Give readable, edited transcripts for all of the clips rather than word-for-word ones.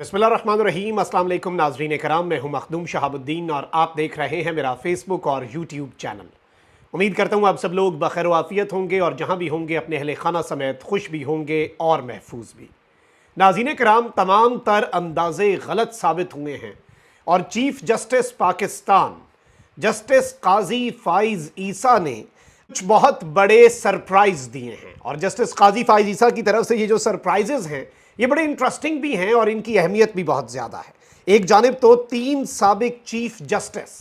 बिस्मिल्लाहिर्रहमानिर्रहीम। अस्सलाम वालेकुम नाज़रीन कराम, मैं हूं मखदूम शहाबुद्दीन और आप देख रहे हैं मेरा फेसबुक और यूट्यूब चैनल। उम्मीद करता हूं आप सब लोग बखैर आफियत होंगे और जहां भी होंगे अपने अहले खाना समेत खुश भी होंगे और महफूज भी। नाज़रीन कराम, तमाम तर अंदाजे गलत साबित हुए हैं और चीफ जस्टिस पाकिस्तान जस्टिस काजी फाइज ईसा ने कुछ बहुत बड़े सरप्राइज दिए हैं। और जस्टिस काजी फाइज ईसा की तरफ से ये जो सरप्राइजेज हैं ये बड़े इंटरेस्टिंग भी हैं और इनकी अहमियत भी बहुत ज़्यादा है। एक जानिब तो 3 साबिक चीफ जस्टिस,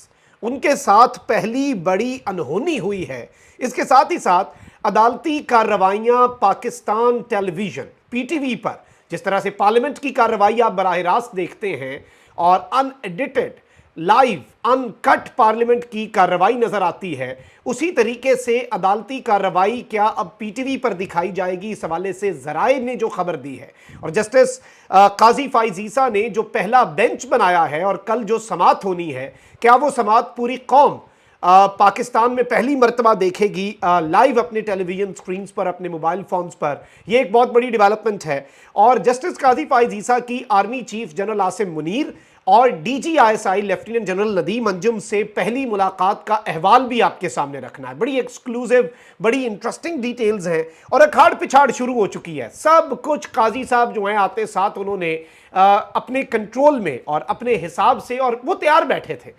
उनके साथ पहली बड़ी अनहोनी हुई है। इसके साथ ही साथ अदालती कार्रवाइयाँ पाकिस्तान टेलीविज़न पीटीवी पर जिस तरह से पार्लियामेंट की कार्रवाई आप बराह रास्त देखते हैं और अनएडिटेड लाइव अनकट पार्लियामेंट की कार्रवाई नजर आती है, उसी तरीके से अदालती कार्रवाई क्या अब पीटीवी पर दिखाई जाएगी, इस हवाले से जराए ने जो खबर दी है। और जस्टिस काजी फाइज ईसा ने जो पहला बेंच बनाया है और कल जो समाअत होनी है, क्या वो समाअत पूरी कौम पाकिस्तान में पहली मर्तबा देखेगी लाइव अपने टेलीविजन स्क्रीन पर, अपने मोबाइल फोन्स पर। यह एक बहुत बड़ी डेवलपमेंट है। और जस्टिस काजी फाइज ईसा की army chief general Asim Munir और DG ISI lieutenant general Nadeem Anjum से पहली मुलाकात का अहवाल भी आपके सामने रखना है। बड़ी एक्सक्लूसिव, बड़ी इंटरेस्टिंग डिटेल्स हैं और अखाड़ पिछाड़ शुरू हो चुकी है। सब कुछ काजी साहब जो हैं आते साथ उन्होंने अपने कंट्रोल में और अपने हिसाब से, और वो तैयार बैठे थे।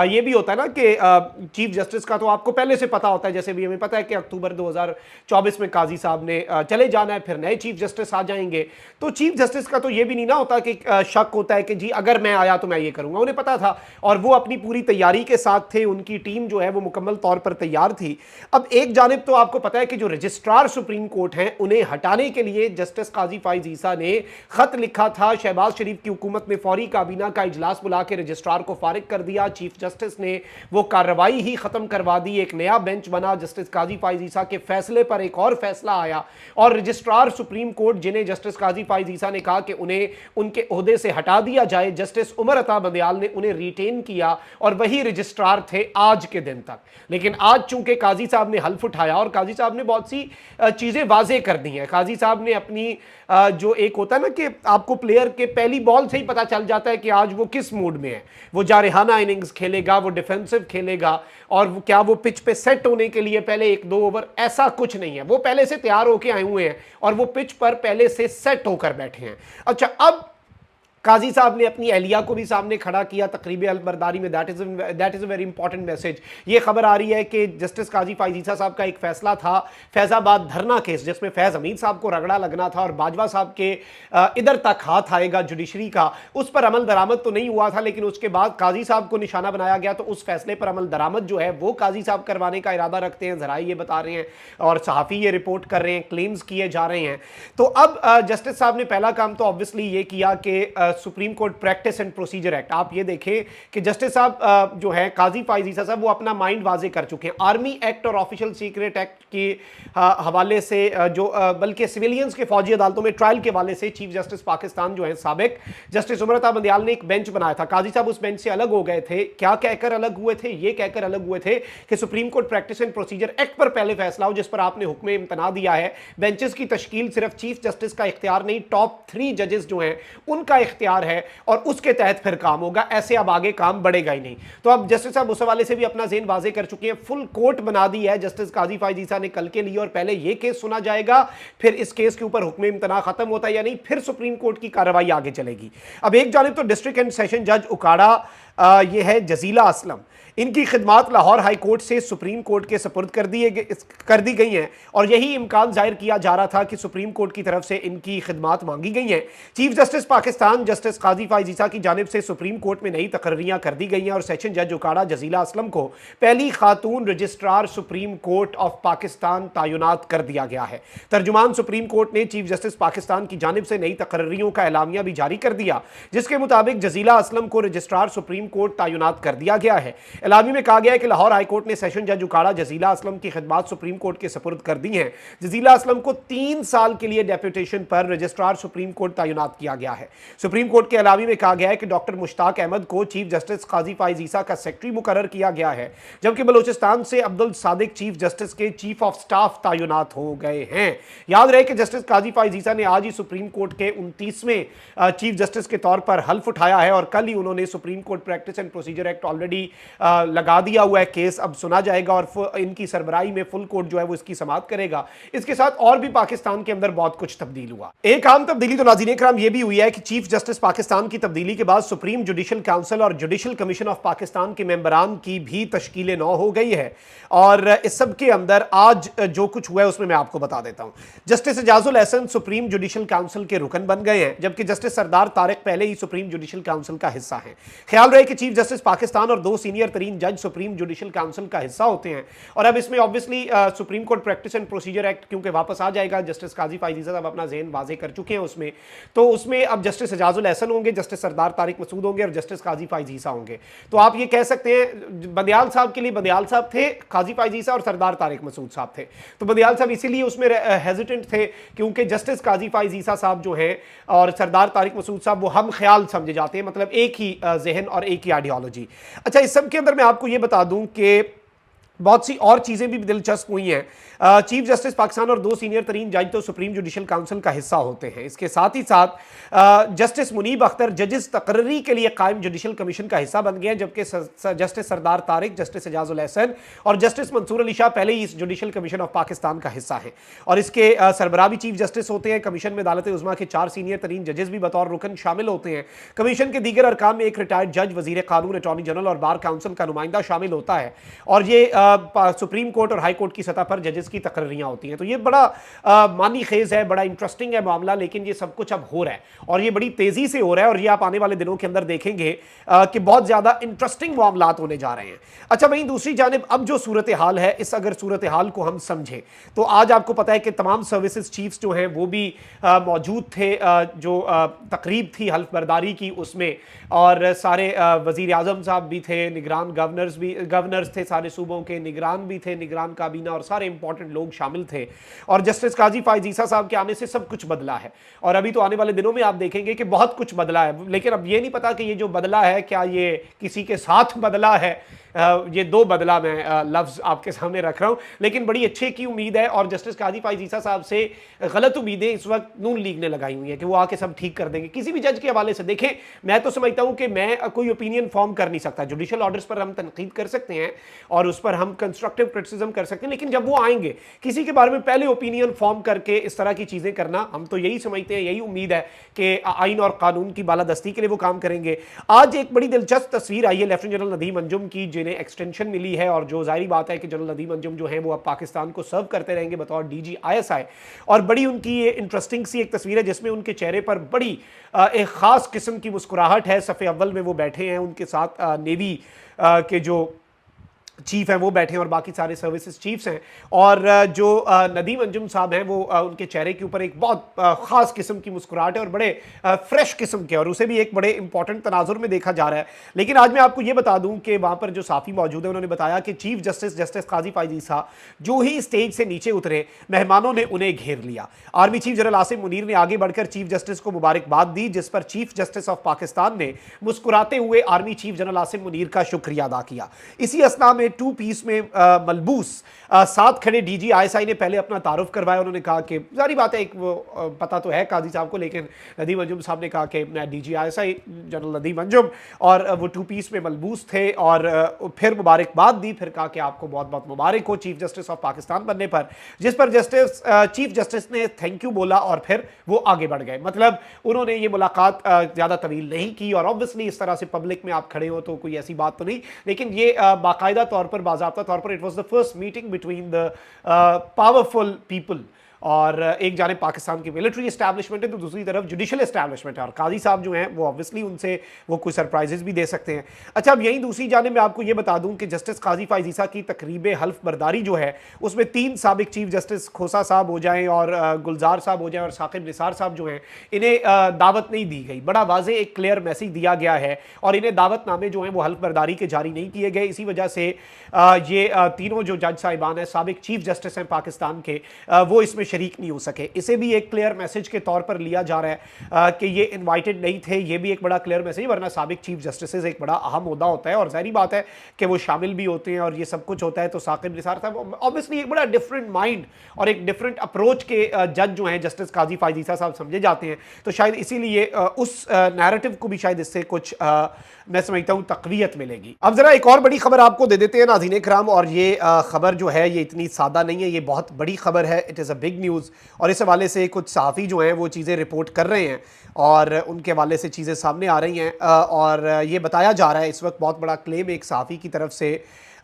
ये भी होता है ना कि चीफ जस्टिस का तो आपको पहले से पता होता है, जैसे भी हमें पता है कि अक्टूबर 2024 में काजी साहब ने चले जाना है, फिर नए चीफ जस्टिस आ जाएंगे। तो चीफ जस्टिस का तो ये भी नहीं ना होता कि शक होता है कि जी अगर मैं आया तो मैं ये करूंगा। उन्हें पता था और वो अपनी पूरी तैयारी के साथ थे। उनकी टीम जो है वो मुकम्मल तौर पर तैयार थी। अब एक जानिब तो आपको पता है कि जो रजिस्ट्रार सुप्रीम कोर्ट हैं उन्हें हटाने के लिए जस्टिस काजी फाइज ईसा ने खत लिखा था। शहबाज शरीफ की हुकूमत ने फौरी काबीना का इजलास बुला के रजिस्ट्रार को फारिग कर दिया। चीफ जस्टिस ने वो कार्रवाई ही खत्म करवा दी। एक नया बेंच बना। जस्टिस काजी फाइज ईसा के फैसले पर एक और फैसला आया और रजिस्ट्रार सुप्रीम कोर्ट, जिन्हें जस्टिस काजी फाइज ईसा ने कहा कि उन्हें उनके ओहदे से हटा दिया जाए, जस्टिस उमर अता बंदयाल ने उन्हें रिटेन किया और वही रजिस्ट्रार थे आज के दिन तक। लेकिन आज चूंकि काजी साहब ने हल्फ उठाया और काजी साहब ने बहुत सी चीजें वाजे कर दी हैं। काजी साहब ने अपनी जो एक होता है ना कि आपको प्लेयर के पहली बॉल से ही पता चल जाता है कि आज वो किस मूड में है। वो जारहाना इनिंग्स खेलेगा, वो डिफेंसिव खेलेगा, और वो क्या वो पिच पे सेट होने के लिए पहले 1-2 ओवर, ऐसा कुछ नहीं है। वो पहले से तैयार होकर आए हुए हैं और वो पिच पर पहले से सेट होकर बैठे हैं। अच्छा, अब काजी साहब ने अपनी एहलिया को भी सामने खड़ा किया तकरीब अलबरदारी में। That is a very important message. ये खबर आ रही है कि जस्टिस काजी फाइज ईसा साहब का एक फैसला था फैजाबाद धरना केस, जिसमें फैज हमीद साहब को रगड़ा लगना था और बाजवा साहब के इधर तक हाथ आएगा जुडिशरी का, उस पर अमल दरामद तो नहीं हुआ था। लेकिन उसके बाद काजी साहब को निशाना बनाया गया, तो उस फैसले पर अमल दरामद जो है वो काजी साहब करवाने का इरादा रखते हैं। जराए ये बता रहे हैं और सहाफ़ी ये रिपोर्ट कर रहे हैं, क्लेम्स किए जा रहे हैं। तो अब जस्टिस साहब ने पहला काम तो ऑब्वियसली ये किया कि supreme court practice and procedure act, आप ये देखें कि जस्टिस साहब जो है काजी फाइज ईसा साहब वो अपना माइंड वाजे कर चुके हैं। आर्मी एक्ट और ऑफिशियल सीक्रेट एक्ट के हवाले से जो बल्कि सिविलियंस के फौजी अदालतों में ट्रायल के हवाले से चीफ जस्टिस पाकिस्तान जो है साबिक जस्टिस उमर अता बंदयाल ने एक बेंच बनाया था। काजी साहब उस बेंच से अलग हो गए थे। क्या कहकर अलग हुए थे? ये कहकर अलग हुए थे कि supreme court practice and procedure act पर पहले फैसला हो, जिस पर आपने हुक्म इम्तना दिया है। बेंचेस की तश्कील सिर्फ चीफ जस्टिस का इख्तियार नहीं, टॉप 3 जजेस जो हैं उनका इख्तियार है और उसके तहत फिर काम होगा। ऐसे अब आगे काम बढ़ेगा ही नहीं। तो अब जस्टिस साहब उस हवाले से भी अपना ज़ेन वाजे कर चुके हैं। फुल कोर्ट बना दी है जस्टिस काजी फाइज ईसा ने कल के लिए, और पहले यह केस सुना जाएगा, फिर इस केस के ऊपर हुक्म इम्तना खत्म होता है या नहीं, फिर सुप्रीम कोर्ट की कार्रवाई आगे चलेगी। अब एक जानिब तो डिस्ट्रिक्ट एंड सेशन जज उकाड़ा ये है जजीला असलम, इनकी खिदमात लाहौर हाई कोर्ट से सुप्रीम कोर्ट के सपुर्द कर दी गई हैं और यही इम्कान जाहिर किया जा रहा था कि सुप्रीम कोर्ट की तरफ से इनकी खिदमात मांगी गई हैं। चीफ जस्टिस पाकिस्तान जस्टिस काजी फाइज ईसा की जानिब से सुप्रीम कोर्ट में नई तकर्रियाँ कर दी गई हैं और सेशन जज उकाड़ा जजीला असलम को पहली खातून registrar supreme court of Pakistan तैनात कर दिया गया है। तर्जुमान सुप्रीम कोर्ट ने चीफ जस्टिस पाकिस्तान की जानिब से नई तकर्रियों का एलामिया भी जारी कर दिया, जिसके मुताबिक जजीला असलम को रजिस्ट्रार सुप्रीम कोर्ट तैनात कर दिया गया है। एलामी में कहा गया है कि लाहौर हाई कोर्ट ने सेशन जज उकाड़ा जजीला असलम की खिदमात सुप्रीम कोर्ट के सपुर्द कर दी हैं। जजीला असलम को 3 साल के लिए डेप्यूटेशन पर रजिस्ट्रार सुप्रीम कोर्ट तैनात किया गया है। सुप्रीम सुप्रीम कोर्ट के अलावी में कहा गया है कि डॉक्टर मुश्ताक अहमद को चीफ जस्टिस काजी फाइज ईसा का सेक्रेटरी मुकर्रर किया गया है, जबकि बलूचिस्तान से अब्दुल सादिक चीफ जस्टिस के चीफ ऑफ स्टाफ तैनात हो गए हैं। याद रहे कि जस्टिस काजी फाइज ईसा ने आज ही सुप्रीम कोर्ट के 29वें चीफ जस्टिस के तौर पर हल्फ उठाया है और कल ही उन्होंने supreme court practice and procedure act already लगा दिया हुआ है। केस अब सुना जाएगा और इनकी सरबराही में फुल कोर्ट जो है वो इसकी समाप्त करेगा। इसके साथ और भी पाकिस्तान के अंदर बहुत कुछ तब्दील हुआ। एक आम तब्दीली तो नाज़रीन इकराम ये भी हुई है कि चीफ जस्टिस पाकिस्तान की तब्दीली के बाद सुप्रीम जुडिशल काउंसिल और जुडिशल कमीशन ऑफ पाकिस्तान के मेंबरान की भी तश्कील नौ हो गई है और इस सब के अंदर आज जो कुछ हुआ है उसमें मैं आपको बता देता हूं। Justice Ijazul Ahsan supreme judicial council के रुकन बन गए हैं, जबकि जस्टिस सरदार तारिक पहले ही सुप्रीम जुडिशल काउंसिल का हिस्सा हैं। ख्याल रहे कि चीफ जस्टिस पाकिस्तान और 2 सीनियर तरीन जज सुप्रीम जुडिशल काउंसिल का हिस्सा होते हैं और अब इसमें obviously supreme court practice and procedure act क्योंकि वापस आ जाएगा, जस्टिस काजी फाइज ईसा साहब अपना ज़हन वाजे कर चुके हैं उसमें, तो उसमें अब जस्टिस एजाजुल एहसन होंगे, जस्टिस सरदार तारिक मसूद होंगे और जस्टिस काजी फाइज ईसा होंगे। तो आप ये कह सकते हैं बंदियाल साहब के लिए बंदियाल साहब थे, काजी फाइज ईसा और सरदार तारिक मसूद साहब थे। तो बंदियाल साहब इसीलिए उसमें हेजिटेंट थे क्योंकि जस्टिस काजी फाइज ईसा साहब जो हैं और सरदार तारिक मसूद साहब वो हम ख्याल समझे जाते हैं, मतलब एक ही जहन और एक ही आइडियोलॉजी। अच्छा, इस सब के अंदर मैं आपको ये बता दूं कि बहुत सी और चीज़ें भी दिलचस्प हुई हैं। चीफ जस्टिस पाकिस्तान और 2 सीनियर तरीन जज तो सुप्रीम जुडिशल काउंसिल का हिस्सा होते हैं। इसके साथ ही साथ जस्टिस मुनीब अख्तर जजेस तकर्री के लिए कायम जुडिशल कमीशन का हिस्सा बन गए हैं, जबकि जस्टिस सरदार तारिक, जस्टिस एजाजुल एहसन और जस्टिस मंसूर अली शाह पहले ही इस जुडिशल कमीशन ऑफ पाकिस्तान का हिस्सा हैं और इसके सरबराह भी चीफ जस्टिस होते हैं। कमीशन में अदालत उज़्मा के 4 सीनियर तरीन जजेस भी बतौर रुकन शामिल होते हैं। कमीशन के दीगर अरकान में एक रिटायर्ड जज, वजीर कानून, अटॉर्नी जनरल और बार काउंसिल का नुमाइंदा शामिल होता है और ये सुप्रीम कोर्ट और हाई कोर्ट की सतह पर जजेस की तकर्रियां होती हैं। तो ये बड़ा मानी खेज है, बड़ा इंटरेस्टिंग है मामला, लेकिन ये सब कुछ अब हो रहा है और ये बड़ी तेजी से हो रहा है और ये आप आने वाले दिनों के अंदर देखेंगे कि बहुत ज्यादा इंटरेस्टिंग मामला होने जा रहे हैं। अच्छा, वहीं दूसरी जानिब अब जो सूरत हाल है, इस अगर सूरत हाल को हम समझें तो आज आपको पता है कि तमाम सर्विसेज चीफ्स जो हैं वो भी मौजूद थे, जो तकरीब थी हल्फ बर्दारी की उसमें, और सारे वजीर आजम साहब भी थे, निगरान गवर्नर्स थे, सारे सूबों के निगरान भी थे, निगरान काबीना और सारे इंपॉर्टेंट लोग शामिल थे और जस्टिस काजी फाइज ईसा साहब के आने से सब कुछ बदला है और अभी तो आने वाले दिनों में आप देखेंगे कि बहुत कुछ बदला है। लेकिन अब ये नहीं पता कि ये जो बदला है क्या ये किसी के साथ बदला है। ये 2 बदला मैं लफ्ज़ आपके सामने रख रहा हूँ, लेकिन बड़ी अच्छे की उम्मीद है और जस्टिस काजी फाइज ईसा साहब से गलत उम्मीदें इस वक्त नून लीग ने लगाई हुई हैं कि वो आके सब ठीक कर देंगे किसी भी जज के हवाले से। देखें, मैं तो समझता हूँ कि मैं कोई ओपिनियन फॉर्म कर नहीं सकता, जुडिशल ऑर्डर्स पर हम तनकीद कर सकते हैं और उस पर हम कंस्ट्रक्टिव क्रिटिसिज्म कर सकते हैं, लेकिन जब वो आएंगे किसी के बारे में पहले ओपिनियन फॉर्म करके इस तरह की चीज़ें करना, हम तो यही समझते हैं, यही उम्मीद है कि आइन और कानून की बालादस्ती के लिए वो काम करेंगे। आज एक बड़ी दिलचस्प तस्वीर आई है लेफ्टिनेंट जनरल नदीम अंजुम की, जिन्हें एक्सटेंशन मिली है और जो जाहिर बात है कि जनरल नदीम अंजुम जो हैं वो अब पाकिस्तान को सर्व करते रहेंगे बतौर डीजी ISI और बड़ी उनकी ये इंटरेस्टिंग सी एक तस्वीर है जिसमें उनके चेहरे पर बड़ी एक खास किस्म की मुस्कुराहट है। सफ़े अव्वल में वो बैठे हैं, उनके साथ नेवी के जो चीफ हैं वो बैठे हैं और बाकी सारे सर्विसेज चीफ्स हैं और जो नदीम अंजुम साहब हैं वो उनके चेहरे के ऊपर एक बहुत ख़ास किस्म की मुस्कुराहट है और बड़े फ्रेश किस्म के, और उसे भी एक बड़े इंपॉर्टेंट तनाजुर में देखा जा रहा है। लेकिन आज मैं आपको ये बता दूं कि वहाँ पर जो साफ़ी मौजूद है उन्होंने बताया कि चीफ जस्टिस काजी फाइज ईसा जो ही स्टेज से नीचे उतरे, मेहमानों ने उन्हें घेर लिया। Army chief general Asim Munir ने आगे बढ़कर चीफ जस्टिस को मुबारकबाद दी, जिस पर चीफ जस्टिस ऑफ पाकिस्तान ने मुस्कुराते हुए army chief general Asim Munir का शुक्रिया अदा किया। इसी असना में 2 पीस में मलबूस साथ खड़े डीजी ISI ने पहले अपना तारुफ करवाया। उन्होंने कहा कि जारी बात है, एक वो पता तो है काजी साहब को, लेकिन नदीम अंजुम साहब ने कहा कि मैं DG ISI general Nadeem Anjum, और वो 2 पीस में मलबूस थे और फिर मुबारकबाद दी, फिर कहा कि आपको बहुत बहुत मुबारक हो चीफ जस्टिस ऑफ पाकिस्तान बनने पर, जिस पर चीफ जस्टिस ने थैंक यू बोला और फिर वो आगे बढ़ गए। मतलब उन्होंने ये मुलाकात ज़्यादा तवील नहीं की और ऑब्वियसली इस तरह से पब्लिक में आप खड़े हो तो कोई ऐसी बात तो नहीं, लेकिन ये बाकायदा तौर पर, बाज़ाब्ता तौर पर it was the first meeting between the powerful people. और एक जाने पाकिस्तान की मिलिट्री एस्टैब्लिशमेंट है तो दूसरी तरफ जुडिशल एस्टैब्लिशमेंट है और काजी साहब जो हैं वो ऑब्वियसली उनसे वो कुछ सरप्राइजेस भी दे सकते हैं। अच्छा, अब यहीं दूसरी जाने मैं आपको ये बता दूं कि जस्टिस काजी फाइज ईसा की तकरीब हल्फ बर्दारी जो है उसमें 3 साबिक चीफ जस्टिस खोसा साहब हो जाएं और गुलजार साहब हो जाएं और साकिब निसार साहब जो हैं, इन्हें दावत नहीं दी गई। बड़ा वाज़ेह एक क्लियर मैसेज दिया गया है और इन्हें दावतनामे जो हैं वो हल्फ बर्दारी के जारी नहीं किए गए। इसी वजह से ये तीनों जो जज साहिबान हैं, साबिक चीफ जस्टिस हैं पाकिस्तान के, वो इसमें शरीक नहीं हो सके। इसे भी एक क्लियर मैसेज के तौर पर लिया जा रहा है कि ये इनवाइटेड नहीं थे। ये भी एक बड़ा क्लियर मैसेज, वरना साबिक चीफ जस्टिस एक बड़ा अहम ओहदा होता है और जाहिर बात है कि वो शामिल भी होते हैं और ये सब कुछ होता है। तो साकिब निसार साहब ऑब्वियसली एक बड़ा डिफरेंट माइंड और एक डिफरेंट अप्रोच के जज जो हैं जस्टिस काजी फायजीसा साहब समझे जाते हैं, तो शायद इसीलिए उस नैरेटिव को भी शायद इससे कुछ मैं समझता हूं तकवीयत मिलेगी। अब जरा एक और बड़ी खबर आपको दे देते हैं नाज़रीन इकराम, और ये खबर जो है ये इतनी सादा नहीं है, ये बहुत बड़ी खबर है। It is a big news और इस हवाले से कुछ सहाफ़ी जो हैं वो चीज़ें रिपोर्ट कर रहे हैं और उनके हवाले से चीज़ें सामने आ रही हैं और ये बताया जा रहा है इस वक्त बहुत बड़ा क्लेम एक सहाफ़ी की तरफ से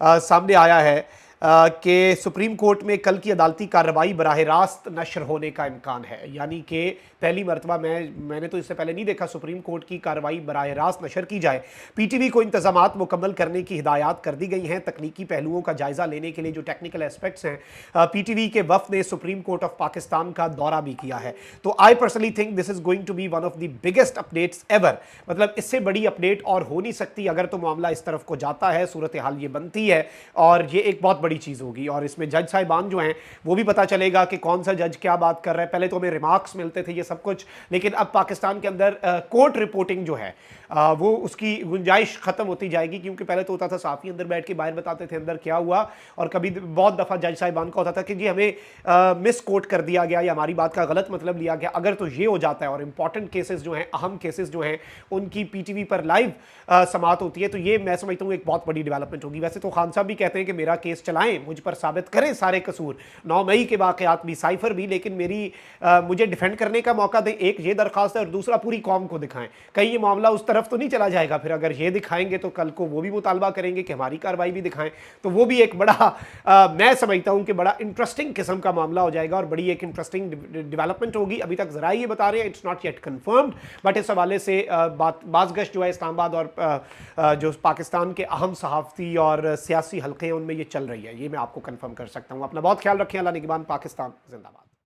सामने आया है कि सुप्रीम कोर्ट में कल की अदालती कार्रवाई बराह रास्त नशर होने का इम्कान है। यानी कि पहली मरतबा मैंने तो इससे पहले नहीं देखा सुप्रीम कोर्ट की कार्रवाई बराह रास्त नशर की जाए। पीटीवी को इंतजामात मुकम्मल करने की हिदायत कर दी गई हैं। तकनीकी पहलुओं का जायज़ा लेने के लिए जो टेक्निकल एस्पेक्ट्स हैं, पीटीवी के वफ़द ने सुप्रीम कोर्ट ऑफ पाकिस्तान का दौरा भी किया है। तो I personally think this is going to be one of the biggest updates ever. मतलब इससे बड़ी अपडेट और हो नहीं सकती अगर तो मामला इस तरफ को जाता है, सूरत हाल ये बनती है और ये एक बहुत बड़ी चीज़ होगी। और इसमें जज साहिबान जो हैं वो भी पता चलेगा कि कौन सा जज क्या बात कर रहा है। पहले तो हमें रिमार्क्स मिलते थे ये सब कुछ, लेकिन अब पाकिस्तान के अंदर कोर्ट रिपोर्टिंग जो है वो उसकी गुंजाइश खत्म होती जाएगी। क्योंकि पहले तो होता था साफ़ी अंदर बैठ के बाहर बताते थे अंदर क्या हुआ, और कभी बहुत दफ़ा जज साहिबान का होता था कि जी हमें मिस कोट कर दिया गया या हमारी बात का गलत मतलब लिया गया। अगर तो ये हो जाता है और इंपॉर्टेंट केसेस जो हैं, अहम केसेस जो हैं, उनकी पीटीवी पर लाइव समाअत होती है, तो ये मैं समझता हूँ एक बहुत बड़ी डेवलपमेंट होगी। वैसे तो खान साहब भी कहते हैं कि मेरा केस चलाएं, मुझ पर साबित करें सारे कसूर, 9 मई के वाक़यात भी, साइफर भी, लेकिन मुझे डिफेंड करने का मौका दें। एक ये दरख्वास्त है और दूसरा पूरी कौम को दिखाएं। कहीं ये मामला उस तरफ तो नहीं चला जाएगा, फिर अगर ये दिखाएंगे तो कल को वो भी मुतालबा करेंगे कि हमारी कार्रवाई भी दिखाएं। तो वो भी एक बड़ा मैं समझता हूं कि बड़ा इंटरेस्टिंग किस्म का मामला हो जाएगा और बड़ी एक इंटरेस्टिंग डेवलपमेंट होगी। अभी तक जरा ये बता रहे हैं, it's not yet confirmed, but इस हवाले से बाज़गश्त जो है इस्लामाबाद और जो पाकिस्तान के अहम सहाफ़ती और सियासी हल्के हैं उनमें ये चल रही है। ये मैं आपको कंफर्म कर सकता हूं। अपना बहुत ख्याल रखें। अल्लाह निगहबान। पाकिस्तान जिंदाबाद।